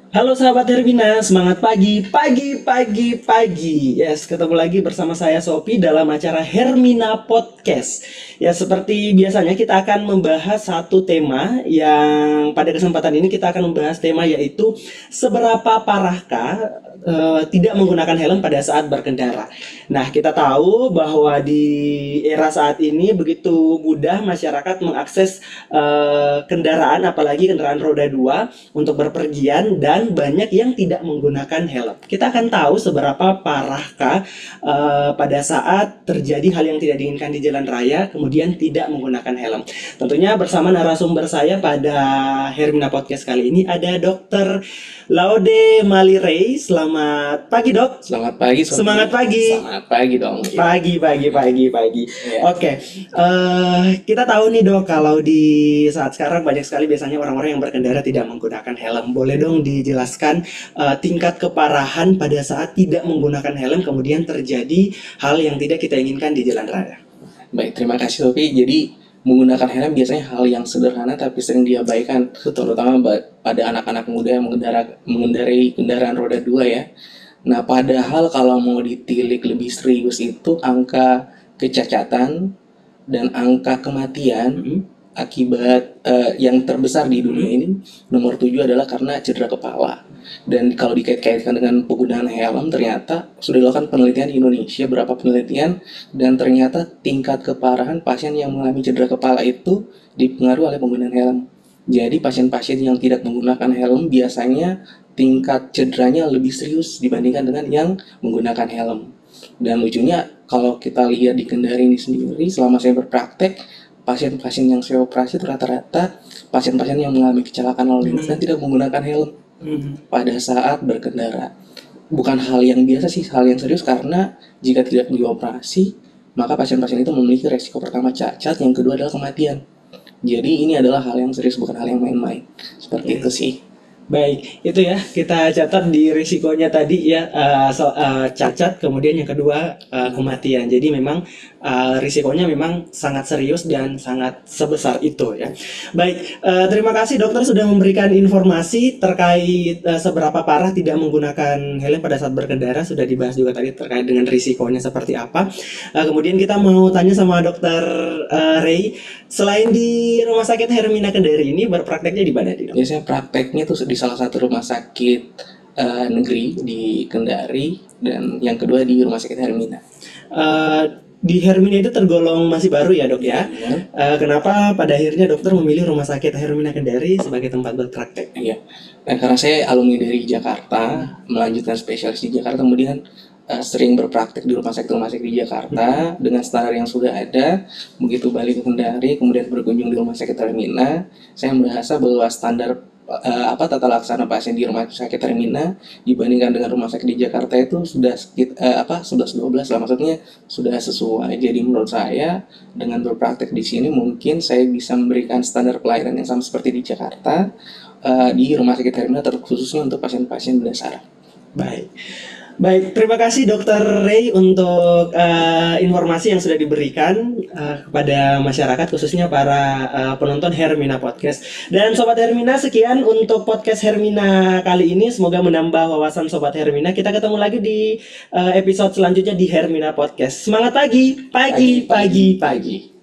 Halo sahabat Hermina, semangat pagi, pagi, pagi, pagi. Yes, ketemu lagi bersama saya Sopi dalam acara Hermina Podcast. Ya, seperti biasanya kita akan membahas satu tema yang pada kesempatan ini kita akan membahas tema yaitu seberapa parahkah tidak menggunakan helm pada saat berkendara. Nah, kita tahu bahwa di era saat ini begitu mudah masyarakat mengakses kendaraan, apalagi kendaraan roda 2 untuk berpergian dan banyak yang tidak menggunakan helm. Kita akan tahu seberapa parahkah pada saat terjadi hal yang tidak diinginkan di jalan raya kemudian tidak menggunakan helm. Tentunya bersama narasumber saya pada Hermina Podcast kali ini ada Dokter Laude Malirei. Selamat pagi, Dok. Selamat pagi, Sofi. Semangat pagi. Selamat pagi dong. Pagi, pagi, pagi, pagi. Iya. Oke, kita tahu nih dok, kalau di saat sekarang banyak sekali biasanya orang-orang yang berkendara tidak menggunakan helm. Boleh dong dijelaskan tingkat keparahan pada saat tidak menggunakan helm kemudian terjadi hal yang tidak kita inginkan di jalan raya. Baik, terima kasih Sofi. Jadi menggunakan helm biasanya hal yang sederhana tapi sering diabaikan, terutama pada anak-anak muda yang mengendarai kendaraan roda 2 ya. Nah, padahal kalau mau ditilik lebih serius itu angka kecacatan dan angka kematian akibat yang terbesar di dunia ini nomor 7 adalah karena cedera kepala. Dan kalau dikait-kaitkan dengan penggunaan helm, ternyata sudah dilakukan penelitian di Indonesia, berapa penelitian, dan ternyata tingkat keparahan pasien yang mengalami cedera kepala itu dipengaruhi oleh penggunaan helm. Jadi pasien-pasien yang tidak menggunakan helm biasanya tingkat cederanya lebih serius dibandingkan dengan yang menggunakan helm. Dan lucunya kalau kita lihat di Kendari ini sendiri, selama saya berpraktek, pasien-pasien yang saya operasi itu rata-rata pasien-pasien yang mengalami kecelakaan lalu lintas dan tidak menggunakan helm pada saat berkendara. Bukan hal yang biasa sih, hal yang serius, karena jika tidak dioperasi, maka pasien-pasien itu memiliki resiko pertama cacat, yang kedua adalah kematian. Jadi ini adalah hal yang serius, bukan hal yang main-main. Seperti itu sih. Baik, itu ya kita catat di risikonya tadi ya, cacat, kemudian yang kedua kematian. Jadi memang risikonya memang sangat serius dan sangat sebesar itu ya. Baik, terima kasih dokter sudah memberikan informasi terkait seberapa parah tidak menggunakan helm pada saat berkendara. Sudah dibahas juga tadi terkait dengan risikonya seperti apa. Kemudian kita mau tanya sama dokter Ray, selain di Rumah Sakit Hermina Kendari ini berprakteknya di mana, Dok? Biasanya prakteknya tuh di salah satu rumah sakit negeri di Kendari, dan yang kedua di Rumah Sakit Hermina. Di Hermina itu tergolong masih baru ya dok ya. Kenapa pada akhirnya dokter memilih Rumah Sakit Hermina Kendari sebagai tempat berpraktek? Iya, karena saya alumni dari Jakarta, melanjutkan spesialis di Jakarta, kemudian sering berpraktek di rumah sakit di Jakarta dengan standar yang sudah ada. Begitu balik ke Kendari, kemudian berkunjung di Rumah Sakit Hermina, saya merasa bahwa standar tata laksana pasien di Rumah Sakit Hermina dibandingkan dengan rumah sakit di Jakarta itu sudah 11-12 lah, maksudnya sudah sesuai. Jadi menurut saya dengan berpraktek di sini mungkin saya bisa memberikan standar pelayanan yang sama seperti di Jakarta di Rumah Sakit Hermina, terkhususnya untuk pasien-pasien berdasar. Baik. Baik, terima kasih Dokter Ray untuk informasi yang sudah diberikan kepada masyarakat, khususnya para penonton Hermina Podcast. Dan Sobat Hermina, sekian untuk podcast Hermina kali ini. Semoga menambah wawasan Sobat Hermina. Kita ketemu lagi di episode selanjutnya di Hermina Podcast. Semangat pagi, pagi, pagi, pagi.